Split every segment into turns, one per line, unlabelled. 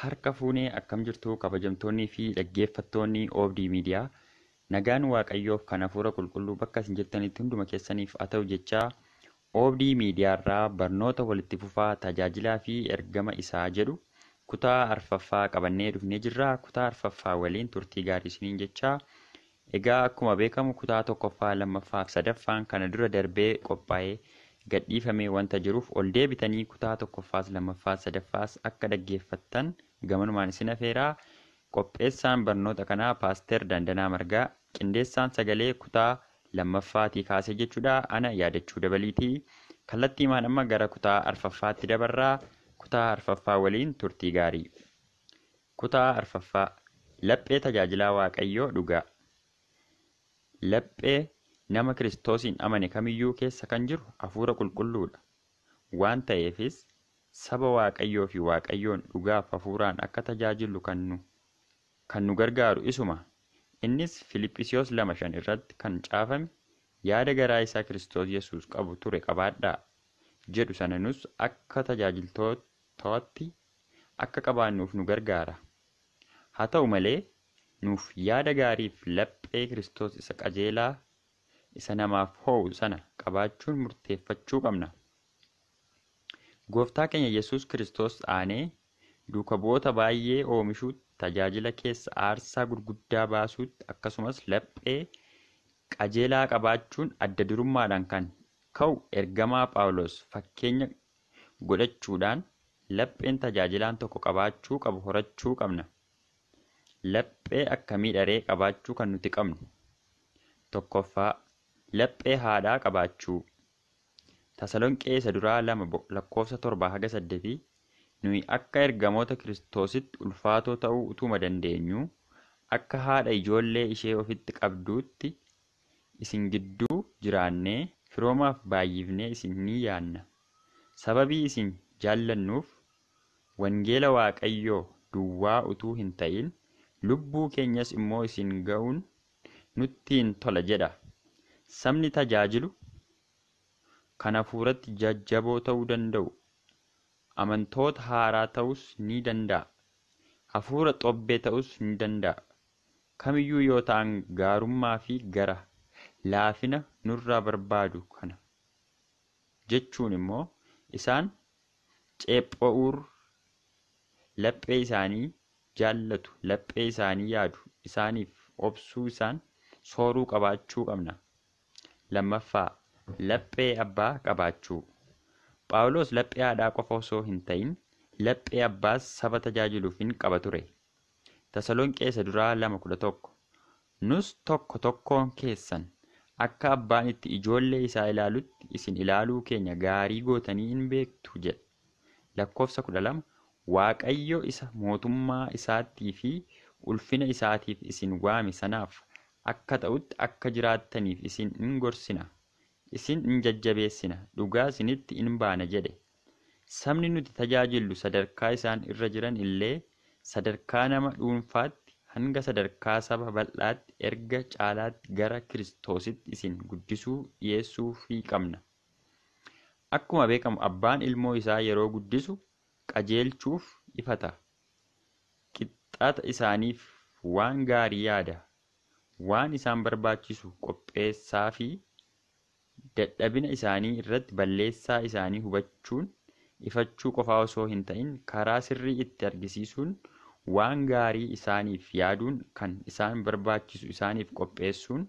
Harka fuunee akkam jirtu kabajamtoonnii fi dhaggeeffattoonni OBD Miidiyaa. Nagaan Waaqayyoof kan hafuura qulqulluu bakka isin jirtanitti hunduma keessaniif haa ta'u jechaa OBD Miidiyaa irraa barnoota walitti fufaa tajaajilaa fi ergama isaa jedhu kutaa arfaffaa qabannee dhufnee jirra. Kutaa arfaffaa waliin turtii gaarii isiniin jechaa. Egaa akkuma beekamu kutaa tokkoffaa, lammaffaa fi sadaffaan kana dura darbee qophaa'ee gadhiifamee wanta jiruuf ol deebitanii kutaa tokkoffaas, lammaffaas, sadaffaas akka dhaggeeffattan gamanumaan isin affeeraa. Qopheessaan barnoota kanaa Paaster Dandanaa Margaa, qindeessaan sagalee kutaa lammaffaatii kaasee jechuudha. Ana yaadachuu dabaliitii kallattiimaan amma gara kutaa arfaffaatti dabarraa. Kutaa arfaffaa waliin turtii gaarii. Kutaa arfaffaa, laphee tajaajilaa Waaqayyoo dhugaa. Laphee nama Kiristoosiin amane kamiyyuu keessa kan jiru hafuura qulqulluudha. Waan ta'eefis saba Waaqayyoo fi Waaqayyoon dhugaaf hafuuraan akka tajaajilu kan nu gargaaru isuma. Innis Filiphisiyoos 2:5 irratti kan caafame yaada garaa isaa Kiristoos Yesuus qabu ture qabaadhaa jedhu sana nus akka tajaajiltootaatti akka qabaannuuf nu gargaara. Haa ta'u malee nuuf yaada gaariif laphee Kiristoos isa qajeelaa isa namaaf ho'u sana qabaachuun murteeffachuu qabna. Gooftaa keenya Yesuus Kiristoos aanee duuka bu'oota baay'ee oomishuutti, tajaajila keessa aarsaa gurguddaa baasuutti, akkasumas laphee qajeelaa qabaachuun adda durummaadhaan kan ka'u ergamaa Phaawulos fakkeenya godhachuudhaan lapheen tajaajilaan tokko qabaachuu qabu horachuu qabna. Laphee akkamii dharee qabaachuu kan nuti qabnu? Tokkoffaa, laphee haadhaa qabaachuu. Tasalonqee isa duraa 2:7-8 nuyi akka ergamoota Kiristoositti ulfaatoo ta'uu utuma dandeenyu akka haadha ijoollee ishee ofitti qabduutti isin gidduu jiraannee firoomaaf baay'ifnee isin ni yaanna. Sababii isin jaallannuuf wangeela Waaqayyoo duwwaa utuu hin ta'in lubbuu keenyas immoo isin ga'uun nuttiin tola jedha. Sabni tajaajilu kan hafuuratti jajjaboo ta'uu danda'u, amantoota haaraa ta'us ni danda'a. Hafuura xobbee ta'us ni danda'a. Kamiyyuu yoo ta'an gaarummaa fi gara laafina nurraa barbaadu kana jechuun immoo isaan ceepho'uur laphee isaanii jaallatu, laphee isaanii yaadu, isaaniif obsuu isaan sooruu qabaachuu qabna. Lammaffaa, laphee abbaa qabaachuu. Phaawulos laphee haadhaa qofa osoo hin ta'in laphee abbaas saba tajaajiluuf hin qaba ture. Tasalonqee isa duraa 2:11 nus tokko tokkoon keessan akka abbaan itti ijoollee isaa ilaalutti isin ilaaluu keenya gaarii gootanii hin beektu jedha. Lakkoofsa 12 Waaqayyo isa mootummaa isaattii fi ulfina isaatiif isin waame sanaaf akka ta'utti akka jiraattaniif isin in gorsina, isin in jajjabeessina, dhugaa isinitti in baana jedhe. Sabni nuti tajaajillu sadarkaa isaan irra jiran illee sadarkaa nama dhuunfaatti hanga sadarkaa saba bal'aatti erga caalaatti gara Kiristoositti isin guddisuu dhiyeessuufii qabna. Akkuma beekamu abbaan ilmoo isaa yeroo guddisu qajeelchuuf ifata. Qixxaata isaaniif waan gaarii yaada. Waan isaan barbaachisu qopheessaa fi dadhabina isaanii irratti balleessaa isaanii hubachuun ifachuu qofaa osoo hin ta'in karaa sirrii itti argisiisuun waan gaarii isaaniif yaaduun kan isaan barbaachisu isaaniif qopheessuun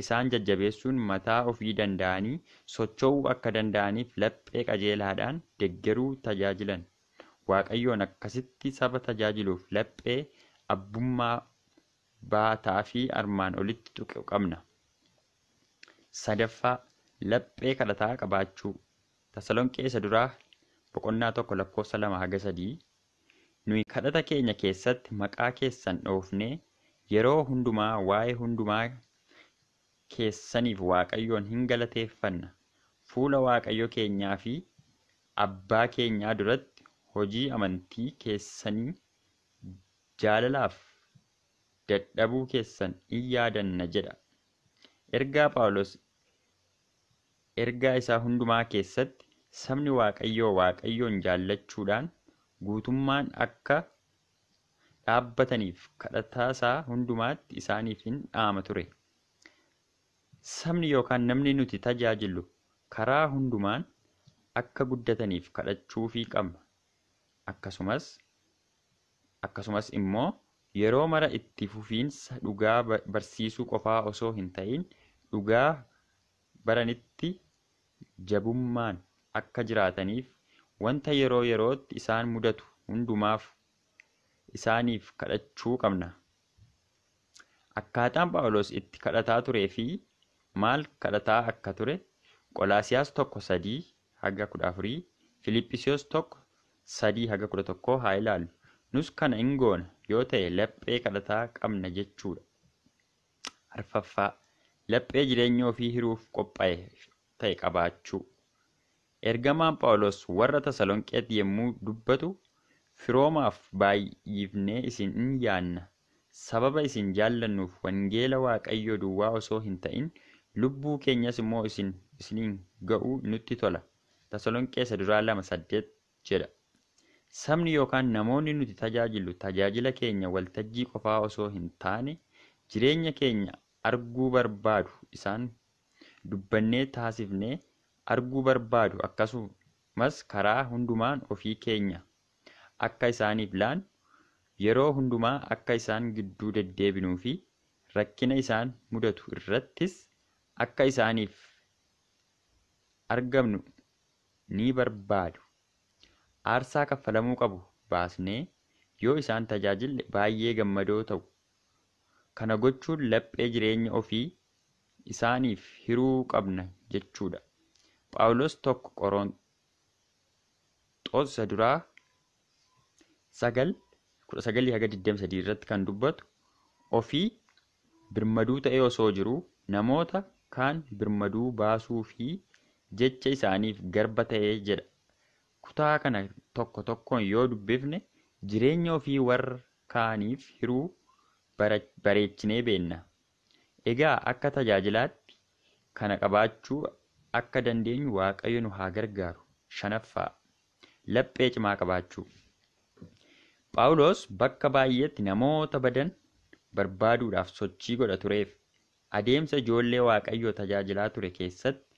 isaan jajjabeessuun mataa ofii danda'anii socho'uu akka danda'aniif laphee qajeelaadhaan deeggaruu tajaajilan. Waaqayyoon akkasitti saba tajaajiluuf laphee abbummaa baataa fi armaan olitti tuqu qabna. Sadaffaa, laphee kadhataa qabaachuu. Tasalonqee isa duraa 1:2-3 nuyi kadhata keenya keessatti maqaa keessan dhoofnee yeroo hundumaa waa'ee hundumaa keessaniif Waaqayyoon hin galateeffanna. Fuula Waaqayyo keenyaa fi Abbaa keenyaa duratti hojii amantii keessanii jaalalaaf dadhabuu keessan in yaadanna jedha. Ergaa Phaawulos ergaa isaa hundumaa keessatti sabni Waaqayyoo Waaqayyoon jaallachuudhaan guutummaan akka dhaabbataniif kadhataa isaa hundumaatti isaaniif hin dhaama ture. Sabni yookaan namni nuti tajaajillu karaa hundumaan akka guddataniif kadhachuufii qabna. Akkasumas immoo yeroo mara itti fufiinsa dhugaa barsiisuu qofaa osoo hin ta'in dhugaa baranitti jabummaan akka jiraataniif wanta yeroo yerootti isaan mudatu hundumaaf isaaniif kadhachuu qabna. Akkaataan Phaawulos itti kadhataa turee fi maal kadhataa akka ture Qolaasiyaas 1:3-14, Filiphisiyoos 1:3-11 haa ilaallu. Nus kana hin goona yoo ta'e laphee kadhataa qabna jechuudha. Arfaffaa laphee jireenya ofii hiruuf qophaa'e ta'e qabaachuu. Ergamaan Phaawulos warra Tasalonqeetti yommuu dubbatu, firoomaaf baay'ifnee isin hin yaanna. Sababa isin jaallannuuf wangeela Waaqayyoo duwwaa osoo hin ta'in lubbuu keenyas immoo isiniin ga'uu nutti tola. Tasalonqee 2:8 jedha. Sabni yookaan namoonni nuti tajaajillu tajaajila keenya waltajjii qofaa osoo hin taane jireenya keenya arguu barbaadu. Isaan dubbannee taasifnee arguu barbaadu. Akkasumas karaa hundumaan ofii keenya akka isaaniif laannu, yeroo hundumaa akka isaan gidduu deddeebinuu fi rakkina isaan mudatu irrattis akka isaaniif argamnu ni barbaadu. Aarsaa kaffalamuu qabu baasnee yoo isaan tajaajille baay'ee gammadoo ta'u. Kana gochuun laphee jireenya ofii isaaniif hiruu qabna jechuudha. Phaawulos 1 Qorontos 9:19-23 irratti kan dubbatu ofii birmaduu ta'ee osoo jiruu namoota kaan birmaduu baasuu fi jecha isaaniif garba ta'ee jedha. Kutaa kana tokko tokkoon yoo dubbifne jireenya ofii warra kaaniif hiruu bareechinee beenna. Egaa akka tajaajilaatti kana qabaachuu akka dandeenyu Waaqayyo nu haa gargaaru. 5ffaa laphee cimaa qabaachuu. Phaawulos bakka baay'eetti namoota badan barbaaduudhaaf sochii godha tureef adeemsa ijoollee Waaqayyoo tajaajilaa ture keessatti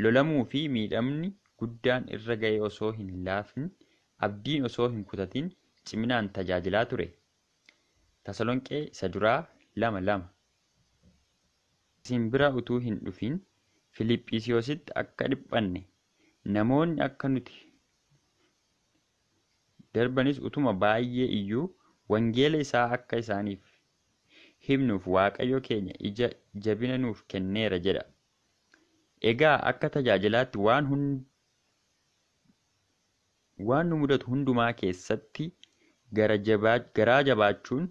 lolamuu fi miidhamni guddaan irra ga'e osoo hin laafin, abdiin osoo hin kutatin ciminaan tajaajilaa ture. Tasalonqee 2:2 isin bira utuu hin dhufin Filiphisiyoositti akka dhiphanne, namoonni akka nuti darbanis utuma baay'ee iyyuu wangeela isaa akka isaaniif himnuuf Waaqayyo keenya ija jabina nuuf kenneera jedha. Egaa akka tajaajilaatti waan nu mudatu hundumaa keessatti garaa jabaachuun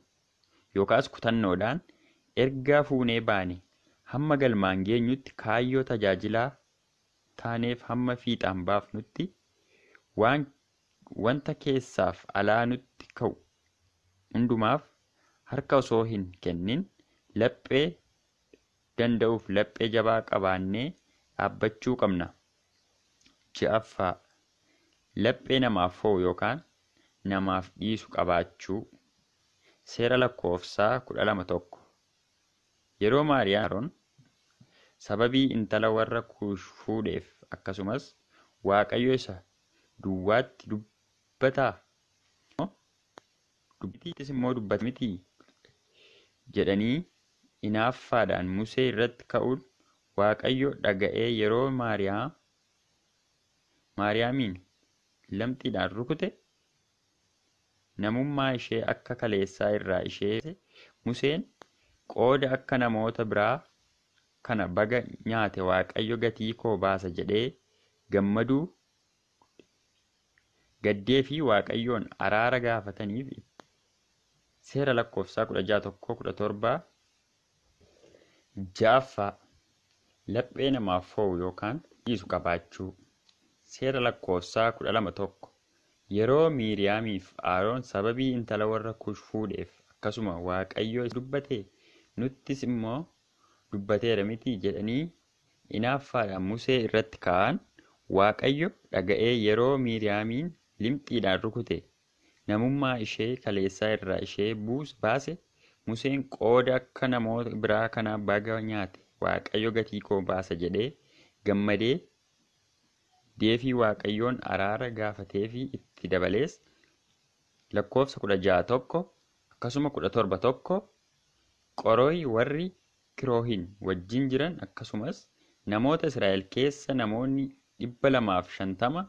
yookaas kutannoodhaan ergaa fuunee baane hamma galmaan geenyutti kaayyoo tajaajilaa taaneef hamma fiixaan baafnutti wanta keessaaf alaa nutti ka'u hundumaaf harka osoo hin kennin laphee danda'uuf laphee jabaa qabaannee dhaabbachuu qabna. 6ffaa laphee namaaf fo'u yookaan namaaf dhiisu qabaachuu. Seera lakkoofsaa 12:1 yeroo Maariyaam sababii intala warra Kuush fuudheef akkasumas Waaqayyo isa duwwaatti dubbataa dubbatiitis immoo dubbata miti jedhanii inaaffaadhaan Musee irratti ka'uun Waaqayyo dhaga'ee yeroo Maariyaamiin lamxiidhaan rukute namummaa ishee akka kaleessaa irraa ishee Museen qooda akka namoota biraa kana baga nyaate Waaqayyo gatii koo baasa jedhee gammaduu gaddee fi Waaqayyoon araara gaafataniif. Seera lakkoofsaa 16:17 6ffaa laphee namaaf fo'u yookaan dhiisu qabaachuu. Seera lakkoofsaa 12:1 yeroo Miiriyaamiif Aroon sababii intala warra Kuush fuudheef akkasuma Waaqayyo dubbate nuttis immoo dubbateera miti jedhanii inaaffaadhaan Musee irratti ka'an Waaqayyo dhaga'ee yeroo Miiriyaamiin limxiidhaan rukute namummaa ishee kaleessaa irraa ishee baase Museen qooda akka namoota biraa kanaa baga nyaate Waaqayyo gatii koo baasa jedhee gammadee deefii Waaqayyoon araara gaafateefi itti dabalees lakkoofsa 16 akkasuma 17 qorooyi warri kiroohin wajjin jiran akkasumas namoota Israa'el keessa namoonni 250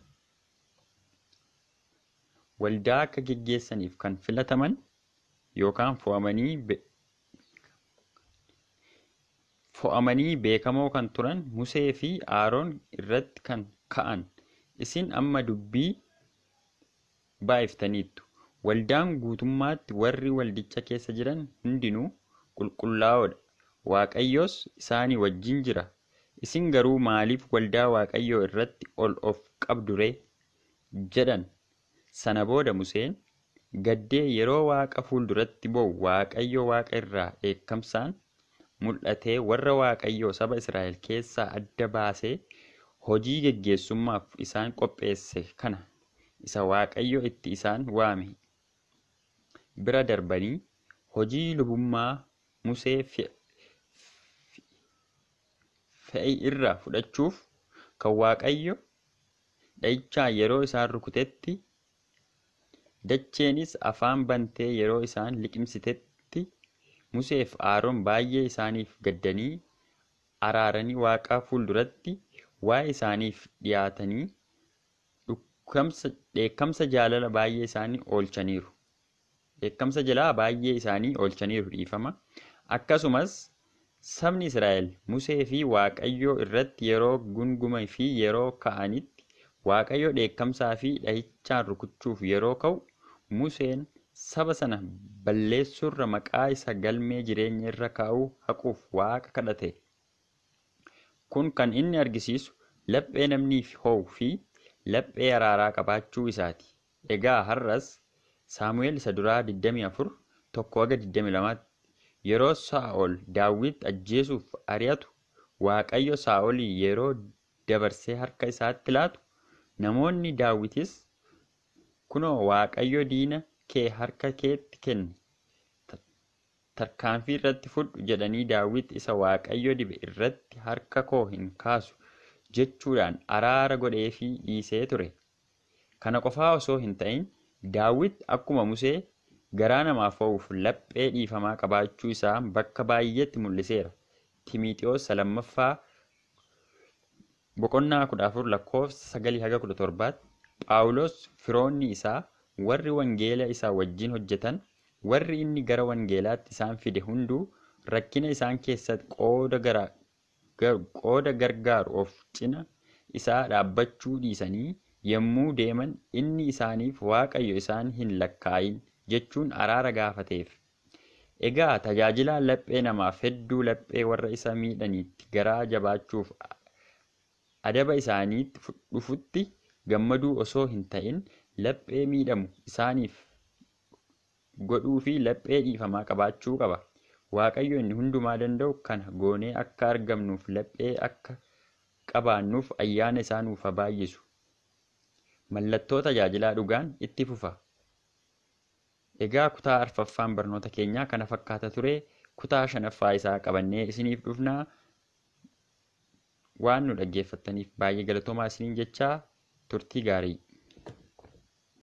waldaa akka geggeessaniif kan filataman yookaan fo'amanii beekamoo kan turan Musee fi Aaroon irratti kan ka'an isin amma dubbii baay'iftaniittu. Waldaan guutummaatti warri waldicha keessa jiran hundinuu qulqullaa'oodha. Waaqayyos isaanii wajjin jira. Isin garuu maaliif waldaa Waaqayyoo irratti ol of qabdu ree? jedhan. Sana booda Museen gaddee yeroo Waaqa fuulduratti ba'u Waaqayyo Waaqa irraa dheekkamsaan mul'atee warra Waaqayyoo saba Israa'el keessaa adda baasee hojii geggeessummaaf isaan qopheesse kana isa Waaqayyo itti isaan waame bira darbanii hojii lubummaa Musee fe'e irraa fudhachuuf kan Waaqayyo dha'ichaa yeroo isaan rukutetti dacheenis afaan bantee yeroo isaan liqimsitetti Museef Aaroon baay'ee isaaniif gaddanii araaranii Waaqaa fuulduratti waa'ee isaaniif dhiyaatanii dheekkamsa jaalala baay'ee isaanii oolchaniiru. Dheekkamsa jalaa baay'ee isaanii oolchaniiru dhiifama. Akkasumas sabni Israa'el Musee fi Waaqayyoo irratti yeroo gungumanii fi yeroo ka'anitti Waaqayyo dheekkamsaa fi dha'ichaan rukuchuuf yeroo ka'u Museen saba sana balleessuurra maqaa isa galmee jireenya irra kaa'uu haquuf Waaqa kadhate. Kun kan inni argisiisu laphee namniif ho'u fi laphee araaraa qabaachuu isaati. Egaa har'as Saamu'eel isa duraa 24 1-22 yeroo Saa'ol Daawit ajjeesuuf ari'atu Waaqayyo Saa'olii yeroo dabarsee harka isaatti laatu namoonni Daawitis kunoo Waaqayyo diina kee harka keetti kenne tarkaanfii irratti fudhu jedhanii Daawit isa Waaqayyo dibe irratti harka koo hin kaasu jechuudhaan araara godheefii dhiisee ture. Kana qofaa osoo hin ta'in Daawit akkuma Musee garaa namaaf ho'uuf laphee dhiifamaa qabaachuu isaa bakka baay'eetti mul'iseera. Timootewos lammaffaa boqonnaa 14 lakkoofsa 9-17 Phaawulos firoonni isaa warri wangeela isaa wajjin hojjetan warri inni gara wangeelaatti isaan fide hunduu rakkina isaan keessatti qooda gargaaru of cina isaa dhaabbachuu dhiisanii yommuu deeman inni isaaniif Waaqayyo isaan hin lakkaayin jechuun araara gaafateef. Egaa tajaajilaan laphee namaaf hedduu laphee warra isa miidhaniitti garaa jabaachuuf adaba isaaniitti dhufutti gammaduu osoo hin ta'in laphee miidhamu isaaniif godhuu fi laphee dhiifamaa qabaachuu qaba. Waaqayyo inni hundumaa danda'u kana goonee akka argamnuuf laphee akka qabaannuuf ayyaana isaa nuuf haa baay'isu. Mallattoo tajaajilaa dhugaan itti fufa. Egaa kutaa arfaffaan barnoota keenyaa kana fakkaata ture. Kutaa shanaffaa isaa qabannee isiniif dhufnaa. Waan nu dhaggeeffattaniif baay'ee galatoomaa isiniin jechaa turtii gaarii.